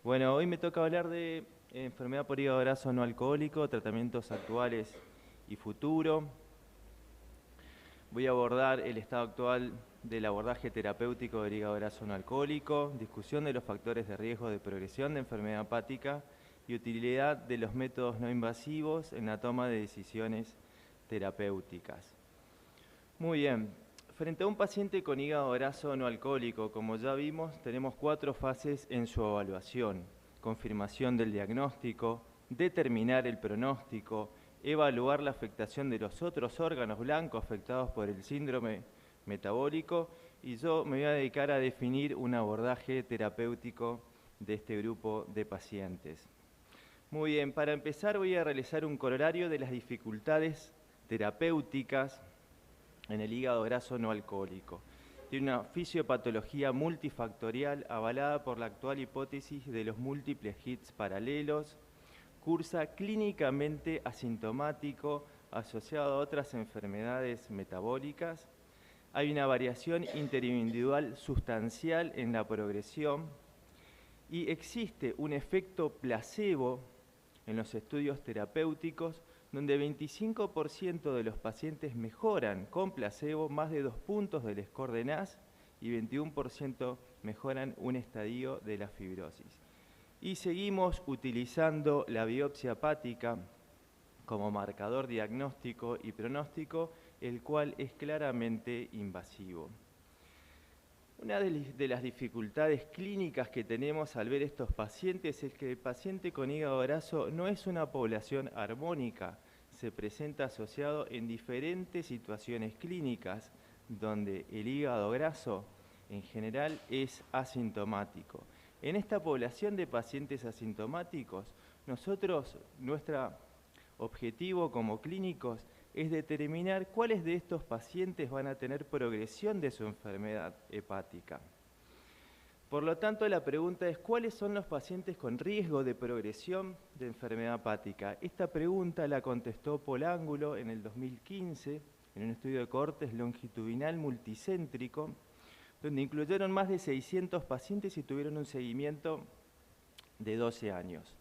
Bueno, hoy me toca hablar de enfermedad por hígado graso no alcohólico, tratamientos actuales y futuro. Voy a abordar el estado actual del abordaje terapéutico del hígado graso no alcohólico, discusión de los factores de riesgo de progresión de enfermedad hepática y utilidad de los métodos no invasivos en la toma de decisiones terapéuticas. Muy bien, frente a un paciente con hígado graso no alcohólico, como ya vimos, tenemos 4 fases en su evaluación: confirmación del diagnóstico, determinar el pronóstico, evaluar la afectación de los otros órganos blancos afectados por el síndrome metabólico, y yo me voy a dedicar a definir un abordaje terapéutico de este grupo de pacientes. Muy bien, para empezar voy a realizar un corolario de las dificultades terapéuticas en el hígado graso no alcohólico. Tiene una fisiopatología multifactorial avalada por la actual hipótesis de los múltiples hits paralelos, cursa clínicamente asintomático asociado a otras enfermedades metabólicas, hay una variación interindividual sustancial en la progresión y existe un efecto placebo en los estudios terapéuticos donde 25% de los pacientes mejoran con placebo más de 2 puntos del score de NASH y 21% mejoran un estadio de la fibrosis. Y seguimos utilizando la biopsia hepática como marcador diagnóstico y pronóstico, el cual es claramente invasivo. Una de las dificultades clínicas que tenemos al ver estos pacientes es que el paciente con hígado graso no es una población armónica, se presenta asociado en diferentes situaciones clínicas donde el hígado graso en general es asintomático. En esta población de pacientes asintomáticos, nuestro objetivo como clínicos es determinar cuáles de estos pacientes van a tener progresión de su enfermedad hepática. Por lo tanto, la pregunta es, ¿cuáles son los pacientes con riesgo de progresión de enfermedad hepática? Esta pregunta la contestó Paul Angulo en el 2015 en un estudio de cohortes longitudinal multicéntrico, donde incluyeron más de 600 pacientes y tuvieron un seguimiento de 12 años.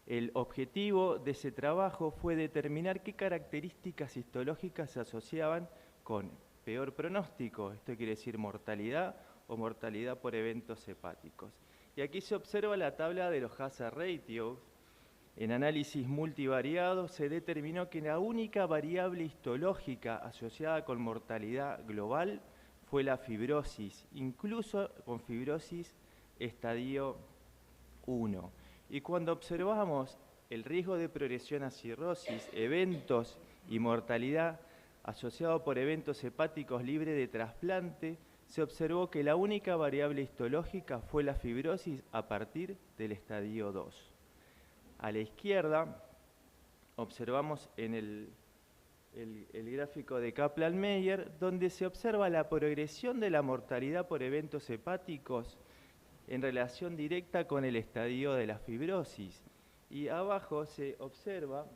El objetivo de ese trabajo fue determinar qué características histológicas se asociaban con peor pronóstico, esto quiere decir mortalidad o mortalidad por eventos hepáticos. Y aquí se observa la tabla de los hazard ratios. En análisis multivariado se determinó que la única variable histológica asociada con mortalidad global fue la fibrosis, incluso con fibrosis estadio 1. Y cuando observamos el riesgo de progresión a cirrosis, eventos y mortalidad asociado por eventos hepáticos libres de trasplante, se observó que la única variable histológica fue la fibrosis a partir del estadio 2. A la izquierda observamos en el gráfico de Kaplan-Meier, donde se observa la progresión de la mortalidad por eventos hepáticos en relación directa con el estadio de la fibrosis. Y abajo se observa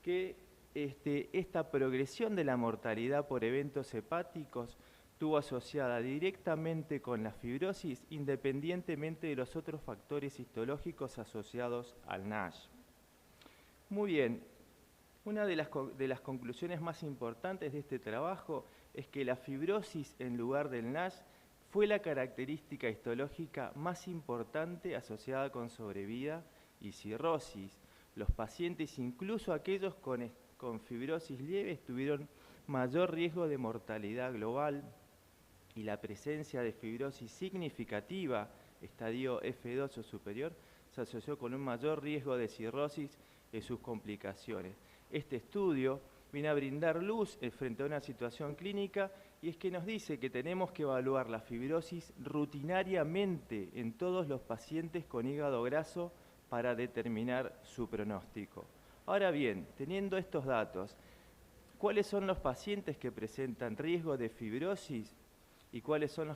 que esta progresión de la mortalidad por eventos hepáticos estuvo asociada directamente con la fibrosis, independientemente de los otros factores histológicos asociados al NASH. Muy bien, una de las conclusiones más importantes de este trabajo es que la fibrosis en lugar del NASH fue la característica histológica más importante asociada con sobrevida y cirrosis. Los pacientes, incluso aquellos con fibrosis leve, tuvieron mayor riesgo de mortalidad global y la presencia de fibrosis significativa, estadio F2 o superior, se asoció con un mayor riesgo de cirrosis y sus complicaciones. Este estudio viene a brindar luz frente a una situación clínica, y es que nos dice que tenemos que evaluar la fibrosis rutinariamente en todos los pacientes con hígado graso para determinar su pronóstico. Ahora bien, teniendo estos datos, ¿cuáles son los pacientes que presentan riesgo de fibrosis y cuáles son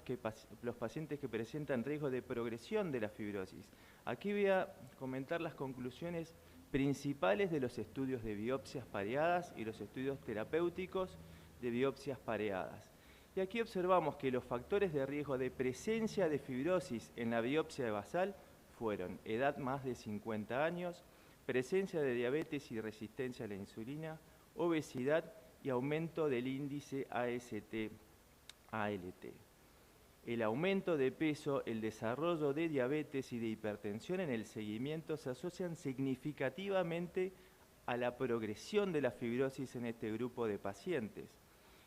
los pacientes que presentan riesgo de progresión de la fibrosis? Aquí voy a comentar las conclusiones principales de los estudios de biopsias pareadas y los estudios terapéuticos de biopsias pareadas. Y aquí observamos que los factores de riesgo de presencia de fibrosis en la biopsia basal fueron edad más de 50 años, presencia de diabetes y resistencia a la insulina, obesidad y aumento del índice AST-ALT. El aumento de peso, el desarrollo de diabetes y de hipertensión en el seguimiento se asocian significativamente a la progresión de la fibrosis en este grupo de pacientes.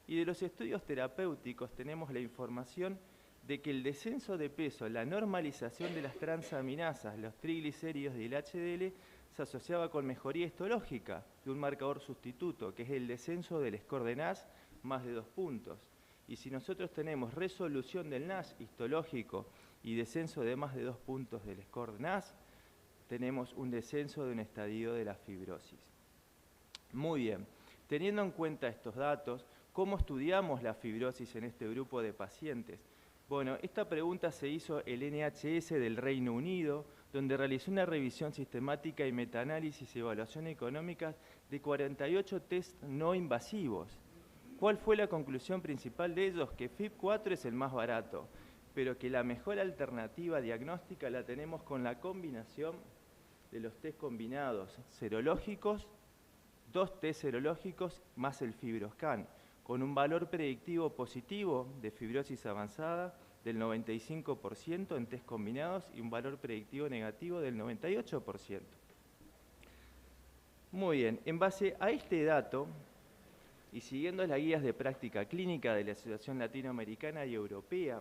Y de los estudios terapéuticos tenemos la información de que el descenso de peso, la normalización de las transaminasas, los triglicéridos y el HDL se asociaba con mejoría histológica de un marcador sustituto, que es el descenso del score de NASH más de 2 puntos. Y si nosotros tenemos resolución del NASH histológico y descenso de más de 2 puntos del score de NASH, tenemos un descenso de un estadio de la fibrosis. Muy bien, teniendo en cuenta estos datos, ¿cómo estudiamos la fibrosis en este grupo de pacientes? Bueno, esta pregunta se hizo el NHS del Reino Unido, donde realizó una revisión sistemática y metaanálisis y evaluación económica de 48 test no invasivos. ¿Cuál fue la conclusión principal de ellos? Que FIB4 es el más barato, pero que la mejor alternativa diagnóstica la tenemos con la combinación de los test combinados serológicos, 2 test serológicos más el FibroScan, con un valor predictivo positivo de fibrosis avanzada del 95% en test combinados y un valor predictivo negativo del 98%. Muy bien, en base a este dato y siguiendo las guías de práctica clínica de la Asociación Latinoamericana y Europea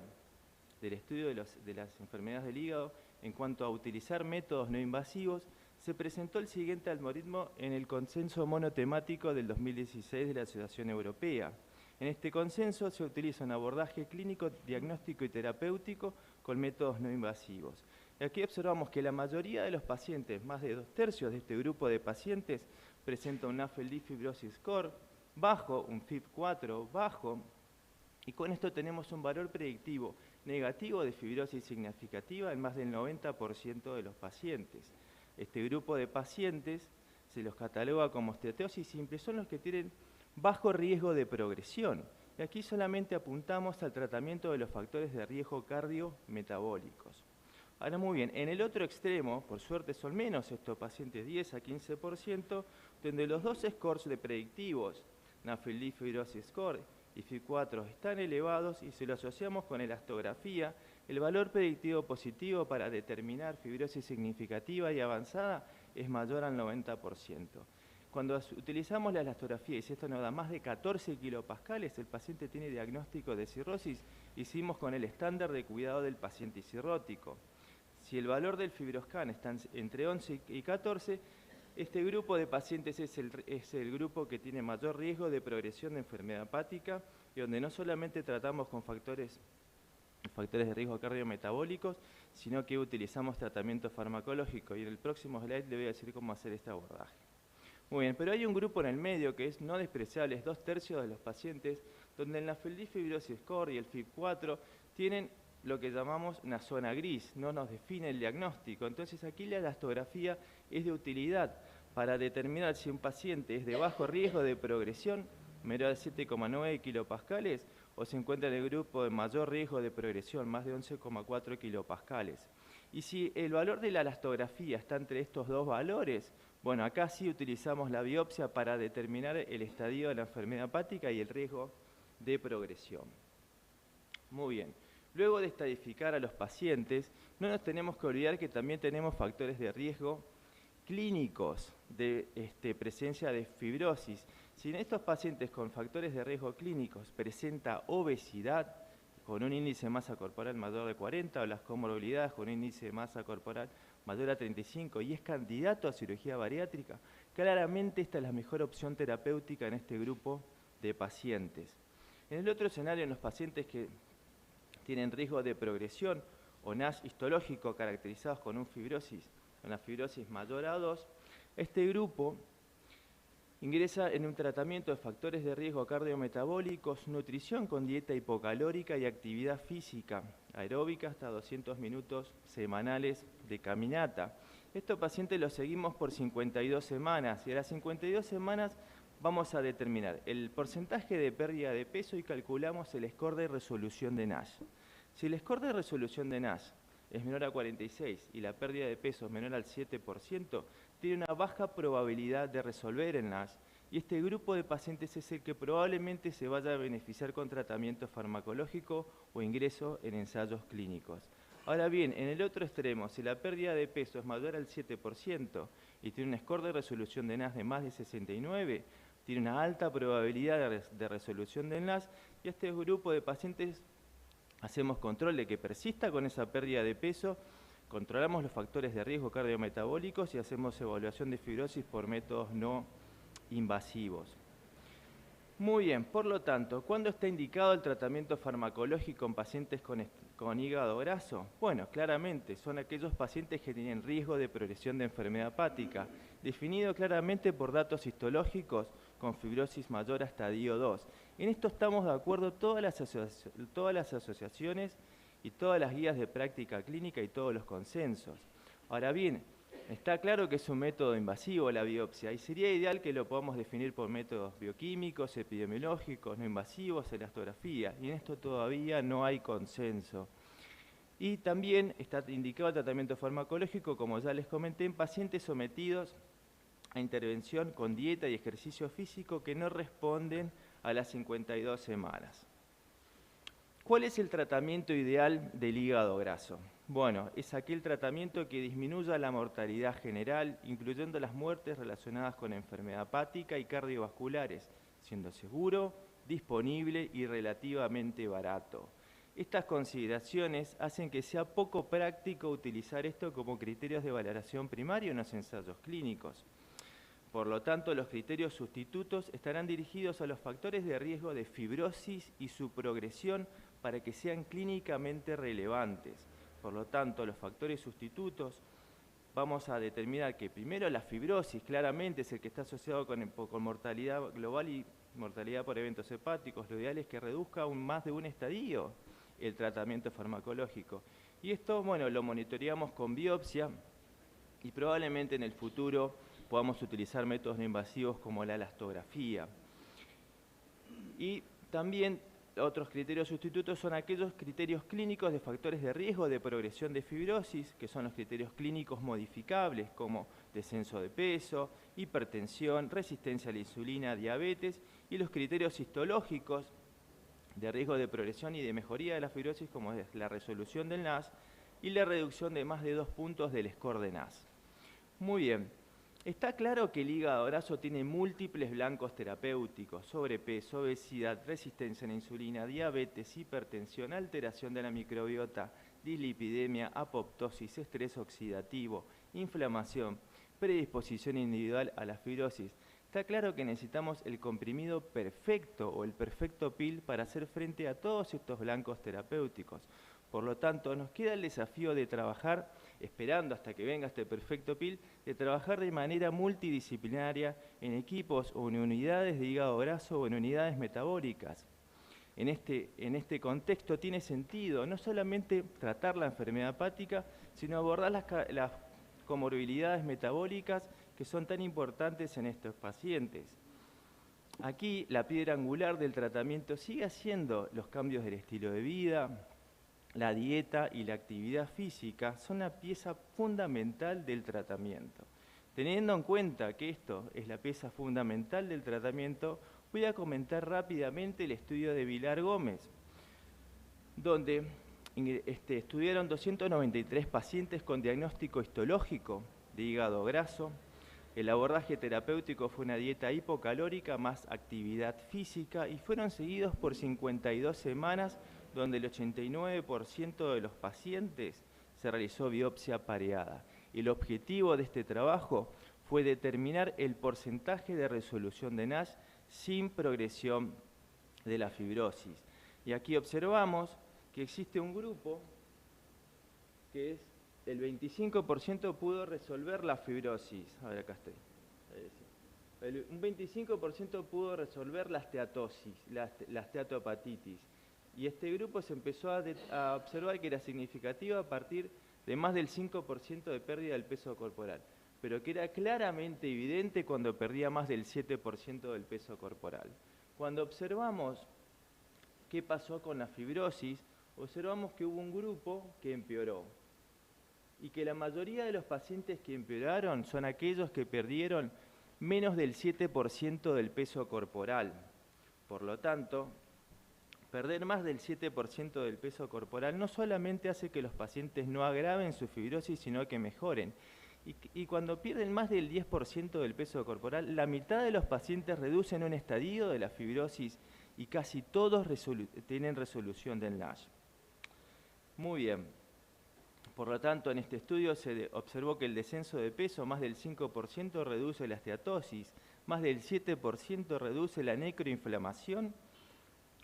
del estudio de las enfermedades del hígado en cuanto a utilizar métodos no invasivos, se presentó el siguiente algoritmo en el consenso monotemático del 2016 de la Asociación Europea. En este consenso se utiliza un abordaje clínico, diagnóstico y terapéutico con métodos no invasivos. Y aquí observamos que la mayoría de los pacientes, más de 2/3 de este grupo de pacientes, presenta un NAFLD Fibrosis Score bajo, un FIB4 bajo, y con esto tenemos un valor predictivo negativo de fibrosis significativa en más del 90% de los pacientes. Este grupo de pacientes se los cataloga como esteatosis simple, son los que tienen bajo riesgo de progresión. Y aquí solamente apuntamos al tratamiento de los factores de riesgo cardiometabólicos. Ahora muy bien, en el otro extremo, por suerte son menos estos pacientes, 10 a 15%, donde los dos scores de predictivos, NAFLD Fibrosis Score y FIB4 están elevados y si lo asociamos con elastografía, el valor predictivo positivo para determinar fibrosis significativa y avanzada es mayor al 90%. Cuando utilizamos la elastografía y si esto nos da más de 14 kilopascales, el paciente tiene diagnóstico de cirrosis, hicimos con el estándar de cuidado del paciente cirrótico. Si el valor del FibroScan está entre 11 y 14, este grupo de pacientes es el grupo que tiene mayor riesgo de progresión de enfermedad hepática y donde no solamente tratamos con factores de riesgo cardiometabólicos, sino que utilizamos tratamiento farmacológico. Y en el próximo slide le voy a decir cómo hacer este abordaje. Muy bien, pero hay un grupo en el medio que es no despreciable, es 2/3 de los pacientes, donde el NAFLD Fibrosis Score y el FIB4 tienen lo que llamamos una zona gris, no nos define el diagnóstico. Entonces aquí la elastografía es de utilidad para determinar si un paciente es de bajo riesgo de progresión, menor de 7,9 kilopascales, o se encuentra en el grupo de mayor riesgo de progresión, más de 11,4 kilopascales. Y si el valor de la elastografía está entre estos dos valores, bueno, acá sí utilizamos la biopsia para determinar el estadio de la enfermedad hepática y el riesgo de progresión. Muy bien. Luego de estadificar a los pacientes, no nos tenemos que olvidar que también tenemos factores de riesgo clínicos de presencia de fibrosis. Si en estos pacientes con factores de riesgo clínicos presenta obesidad con un índice de masa corporal mayor de 40 o las comorbilidades con un índice de masa corporal mayor a 35 y es candidato a cirugía bariátrica, claramente esta es la mejor opción terapéutica en este grupo de pacientes. En el otro escenario, en los pacientes que tienen riesgo de progresión o NASH histológico caracterizados con una fibrosis mayor a 2, este grupo ingresa en un tratamiento de factores de riesgo cardiometabólicos, nutrición con dieta hipocalórica y actividad física aeróbica hasta 200 minutos semanales de caminata. Estos pacientes los seguimos por 52 semanas y a las 52 semanas vamos a determinar el porcentaje de pérdida de peso y calculamos el score de resolución de NASH. Si el score de resolución de NASH es menor a 46 y la pérdida de peso es menor al 7%, tiene una baja probabilidad de resolver el NASH. Y este grupo de pacientes es el que probablemente se vaya a beneficiar con tratamiento farmacológico o ingreso en ensayos clínicos. Ahora bien, en el otro extremo, si la pérdida de peso es mayor al 7% y tiene un score de resolución de NASH de más de 69, tiene una alta probabilidad de resolución del NASH, y este grupo de pacientes hacemos control de que persista con esa pérdida de peso, controlamos los factores de riesgo cardiometabólicos y hacemos evaluación de fibrosis por métodos no invasivos. Muy bien, por lo tanto, ¿cuándo está indicado el tratamiento farmacológico en pacientes con hígado graso? Bueno, claramente, son aquellos pacientes que tienen riesgo de progresión de enfermedad hepática, definido claramente por datos histológicos con fibrosis mayor a estadio 2. En esto estamos de acuerdo todas las asociaciones y todas las guías de práctica clínica y todos los consensos. Ahora bien, está claro que es un método invasivo la biopsia y sería ideal que lo podamos definir por métodos bioquímicos, epidemiológicos, no invasivos, elastografía, y en esto todavía no hay consenso. Y también está indicado el tratamiento farmacológico, como ya les comenté, en pacientes sometidos a intervención con dieta y ejercicio físico que no responden a las 52 semanas. ¿Cuál es el tratamiento ideal del hígado graso? Bueno, es aquel tratamiento que disminuya la mortalidad general, incluyendo las muertes relacionadas con enfermedad hepática y cardiovasculares, siendo seguro, disponible y relativamente barato. Estas consideraciones hacen que sea poco práctico utilizar esto como criterios de valoración primaria en los ensayos clínicos. Por lo tanto, los criterios sustitutos estarán dirigidos a los factores de riesgo de fibrosis y su progresión para que sean clínicamente relevantes. Por lo tanto, los factores sustitutos vamos a determinar que primero la fibrosis claramente es el que está asociado con mortalidad global y mortalidad por eventos hepáticos. Lo ideal es que reduzca más de un estadio el tratamiento farmacológico. Y esto, bueno, lo monitoreamos con biopsia y probablemente en el futuro podamos utilizar métodos no invasivos como la elastografía. Y también otros criterios sustitutos son aquellos criterios clínicos de factores de riesgo de progresión de fibrosis, que son los criterios clínicos modificables como descenso de peso, hipertensión, resistencia a la insulina, diabetes, y los criterios histológicos de riesgo de progresión y de mejoría de la fibrosis, como es la resolución del NASH y la reducción de más de 2 puntos del score de NASH. Muy bien. Está claro que el hígado graso tiene múltiples blancos terapéuticos: sobrepeso, obesidad, resistencia a la insulina, diabetes, hipertensión, alteración de la microbiota, dislipidemia, apoptosis, estrés oxidativo, inflamación, predisposición individual a la fibrosis. Está claro que necesitamos el comprimido perfecto o el perfecto pill para hacer frente a todos estos blancos terapéuticos. Por lo tanto, nos queda el desafío de trabajar, esperando hasta que venga este perfecto pill, de trabajar de manera multidisciplinaria en equipos o en unidades de hígado graso o en unidades metabólicas. En este contexto tiene sentido no solamente tratar la enfermedad hepática, sino abordar las comorbilidades metabólicas que son tan importantes en estos pacientes. Aquí la piedra angular del tratamiento sigue siendo los cambios del estilo de vida. La dieta y la actividad física son una pieza fundamental del tratamiento. Teniendo en cuenta que esto es la pieza fundamental del tratamiento, voy a comentar rápidamente el estudio de Vilar Gómez, donde estudiaron 293 pacientes con diagnóstico histológico de hígado graso. El abordaje terapéutico fue una dieta hipocalórica más actividad física y fueron seguidos por 52 semanas, donde el 89% de los pacientes se realizó biopsia pareada. El objetivo de este trabajo fue determinar el porcentaje de resolución de NASH sin progresión de la fibrosis. Y aquí observamos que existe un grupo que es el 25% pudo resolver la fibrosis. A ver, acá estoy. Un 25% pudo resolver la esteatosis, la esteatohepatitis. Y este grupo se empezó a observar que era significativa a partir de más del 5% de pérdida del peso corporal, pero que era claramente evidente cuando perdía más del 7% del peso corporal. Cuando observamos qué pasó con la fibrosis, observamos que hubo un grupo que empeoró. y que la mayoría de los pacientes que empeoraron son aquellos que perdieron menos del 7% del peso corporal. Por lo tanto, perder más del 7% del peso corporal no solamente hace que los pacientes no agraven su fibrosis, sino que mejoren. Y cuando pierden más del 10% del peso corporal, la mitad de los pacientes reducen un estadio de la fibrosis y casi todos tienen resolución del NASH. Muy bien. Por lo tanto, en este estudio se observó que el descenso de peso, más del 5%, reduce la esteatosis, más del 7% reduce la necroinflamación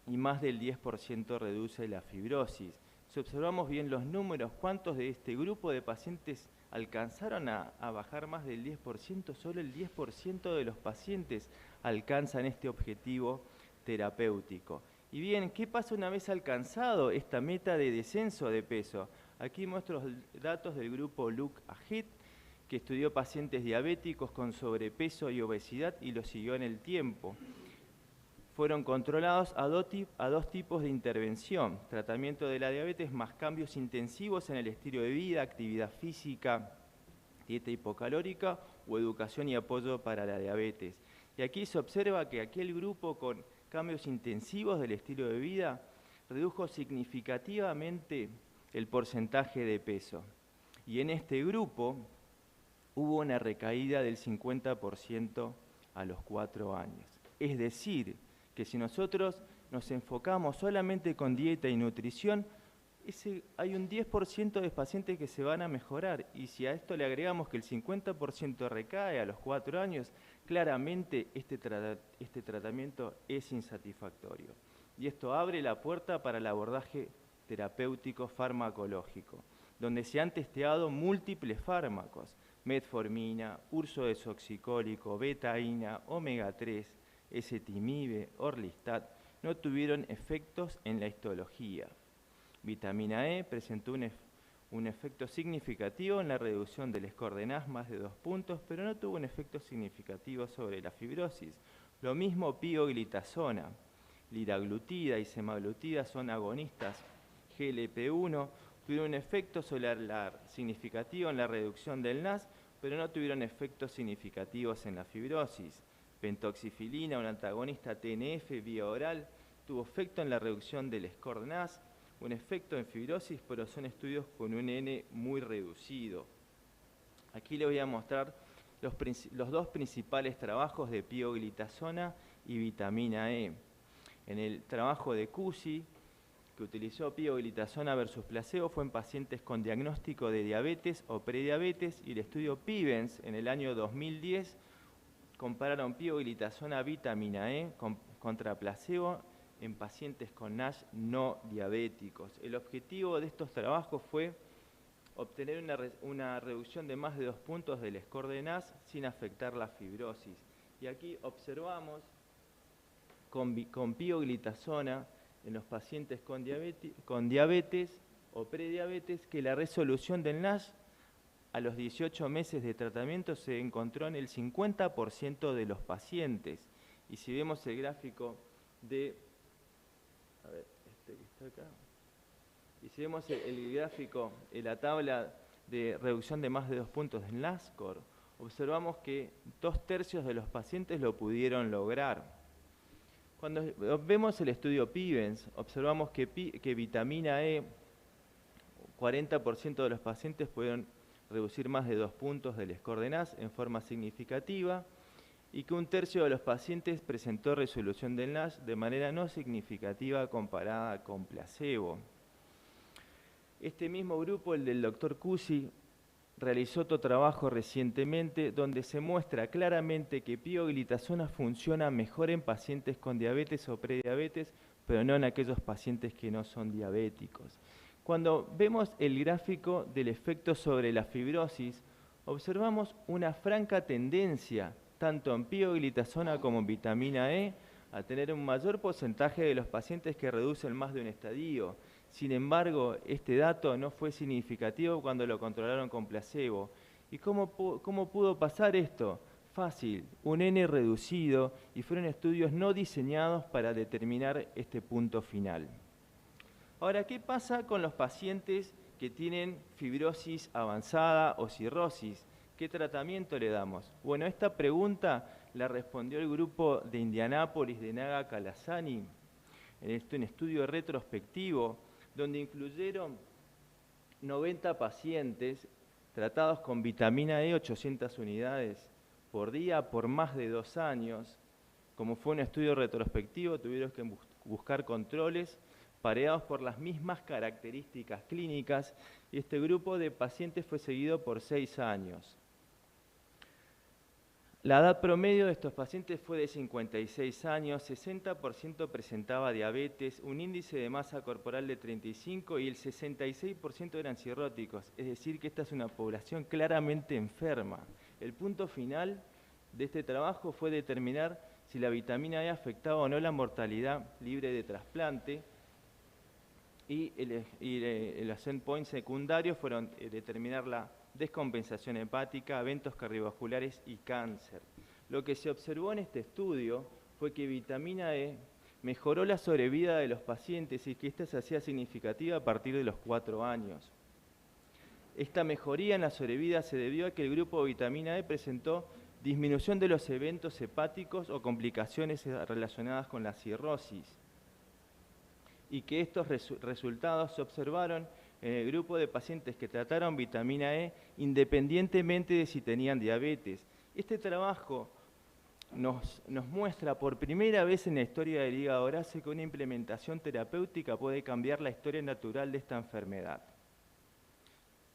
y más del 10% reduce la fibrosis. Si observamos bien los números, ¿cuántos de este grupo de pacientes alcanzaron a bajar más del 10%? Solo el 10% de los pacientes alcanzan este objetivo terapéutico. Y bien, ¿qué pasa una vez alcanzado esta meta de descenso de peso? Aquí muestro los datos del grupo Look-Ahead, que estudió pacientes diabéticos con sobrepeso y obesidad y los siguió en el tiempo. Fueron controlados a dos tipos de intervención: tratamiento de la diabetes más cambios intensivos en el estilo de vida, actividad física, dieta hipocalórica o educación y apoyo para la diabetes. Y aquí se observa que aquel grupo con cambios intensivos del estilo de vida redujo significativamente el porcentaje de peso. Y en este grupo hubo una recaída del 50% a los 4 años. Es decir, que si nosotros nos enfocamos solamente con dieta y nutrición, hay un 10% de pacientes que se van a mejorar, y si a esto le agregamos que el 50% recae a los 4 años, claramente este tratamiento es insatisfactorio. Y esto abre la puerta para el abordaje terapéutico farmacológico, donde se han testeado múltiples fármacos: metformina, urso desoxicólico, betaína, omega 3, ezetimibe, orlistat, no tuvieron efectos en la histología. Vitamina E presentó un efecto significativo en la reducción del score de NASH, más de 2 puntos, pero no tuvo un efecto significativo sobre la fibrosis. Lo mismo pioglitazona, liraglutida y semaglutida son agonistas GLP-1, tuvieron un efecto solar significativo en la reducción del NASH, pero no tuvieron efectos significativos en la fibrosis. Pentoxifilina, un antagonista TNF vía oral, tuvo efecto en la reducción del score de NASH, un efecto en fibrosis, pero son estudios con un N muy reducido. Aquí les voy a mostrar los dos principales trabajos de pioglitazona y vitamina E. En el trabajo de Cusi, que utilizó pioglitazona versus placebo, fue en pacientes con diagnóstico de diabetes o prediabetes, y el estudio Pivens en el año 2010 compararon pioglitazona vitamina E contra placebo en pacientes con NASH no diabéticos. El objetivo de estos trabajos fue obtener una reducción de más de 2 puntos del score de NASH sin afectar la fibrosis. Y aquí observamos con pioglitazona en los pacientes con diabetes o prediabetes que la resolución del NASH a los 18 meses de tratamiento se encontró en el 50% de los pacientes. Y si vemos el gráfico si vemos el gráfico en la tabla de reducción de más de 2 puntos del NASH score, observamos que 2/3 de los pacientes lo pudieron lograr. Cuando vemos el estudio Pivens, observamos que vitamina E, 40% de los pacientes pudieron reducir más de 2 puntos del score de NASH en forma significativa, y que 1/3 de los pacientes presentó resolución del NASH de manera no significativa comparada con placebo. Este mismo grupo, el del Dr. Cusi, realizó otro trabajo recientemente donde se muestra claramente que pioglitazona funciona mejor en pacientes con diabetes o prediabetes, pero no en aquellos pacientes que no son diabéticos. Cuando vemos el gráfico del efecto sobre la fibrosis, observamos una franca tendencia, tanto en pioglitazona como en vitamina E, a tener un mayor porcentaje de los pacientes que reducen más de un estadio. Sin embargo, este dato no fue significativo cuando lo controlaron con placebo. ¿Y cómo pudo pasar esto? Fácil, un N reducido, y fueron estudios no diseñados para determinar este punto final. Ahora, ¿qué pasa con los pacientes que tienen fibrosis avanzada o cirrosis. ¿Qué tratamiento le damos? Bueno, esta pregunta la respondió el grupo de Indianápolis de Naga Kalasani en estudio retrospectivo, donde incluyeron 90 pacientes tratados con vitamina E 800 unidades por día por más de 2 años. Como fue un estudio retrospectivo, tuvieron que buscar controles pareados por las mismas características clínicas y este grupo de pacientes fue seguido por 6 años. La edad promedio de estos pacientes fue de 56 años, 60% presentaba diabetes, un índice de masa corporal de 35 y el 66% eran cirróticos, es decir que esta es una población claramente enferma. El punto final de este trabajo fue determinar si la vitamina E afectaba o no la mortalidad libre de trasplante y los endpoints secundarios fueron determinar la descompensación hepática, eventos cardiovasculares y cáncer. Lo que se observó en este estudio fue que vitamina E mejoró la sobrevida de los pacientes y que esta se hacía significativa a partir de los 4 años. Esta mejoría en la sobrevida se debió a que el grupo de vitamina E presentó disminución de los eventos hepáticos o complicaciones relacionadas con la cirrosis y que estos resultados se observaron en el grupo de pacientes que trataron vitamina E independientemente de si tenían diabetes. Este trabajo nos muestra por primera vez en la historia del hígado graso que una implementación terapéutica puede cambiar la historia natural de esta enfermedad.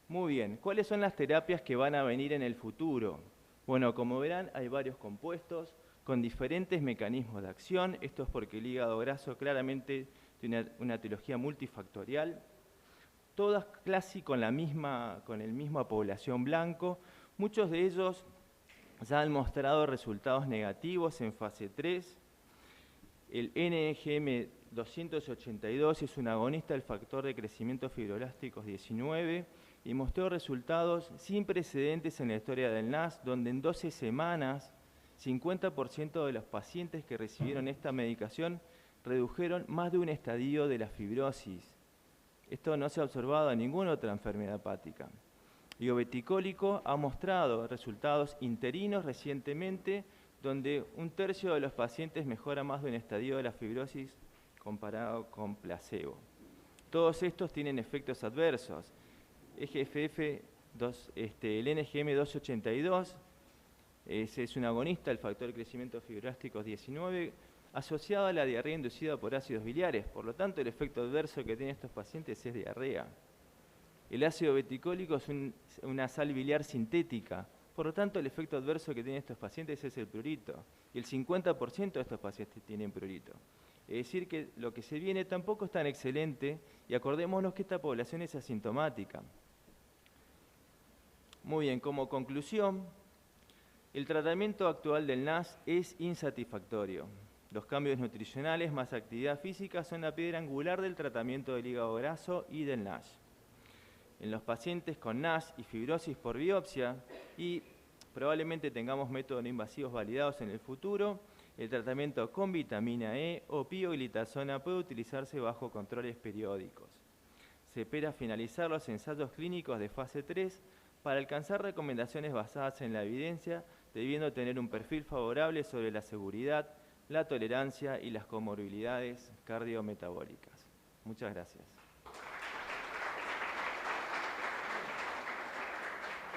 Muy bien, ¿cuáles son las terapias que van a venir en el futuro? Bueno, como verán, hay varios compuestos con diferentes mecanismos de acción. Esto es porque el hígado graso claramente tiene una etiología multifactorial. Todas casi con el misma población blanco. Muchos de ellos ya han mostrado resultados negativos en fase 3. El NGM 282 es un agonista del factor de crecimiento fibroblásticos 19 y mostró resultados sin precedentes en la historia del NASH, donde en 12 semanas 50% de los pacientes que recibieron esta medicación redujeron más de un estadio de la fibrosis. Esto no se ha observado en ninguna otra enfermedad hepática. El iobeticólico ha mostrado resultados interinos recientemente, donde un tercio de los pacientes mejora más de un estadio de la fibrosis comparado con placebo. Todos estos tienen efectos adversos. el NGM 282 es un agonista del factor de crecimiento fibroblásticos 19 asociado a la diarrea inducida por ácidos biliares. Por lo tanto, el efecto adverso que tienen estos pacientes es diarrea. El ácido beticólico es una sal biliar sintética. Por lo tanto, el efecto adverso que tienen estos pacientes es el prurito. Y el 50% de estos pacientes tienen prurito. Es decir, que lo que se viene tampoco es tan excelente y acordémonos que esta población es asintomática. Muy bien, como conclusión, el tratamiento actual del NASH es insatisfactorio. Los cambios nutricionales más actividad física son la piedra angular del tratamiento del hígado graso y del NASH. En los pacientes con NASH y fibrosis por biopsia, y probablemente tengamos métodos no invasivos validados en el futuro, el tratamiento con vitamina E o pioglitazona puede utilizarse bajo controles periódicos. Se espera finalizar los ensayos clínicos de fase 3 para alcanzar recomendaciones basadas en la evidencia, debiendo tener un perfil favorable sobre la seguridad, la tolerancia y las comorbilidades cardiometabólicas. Muchas gracias.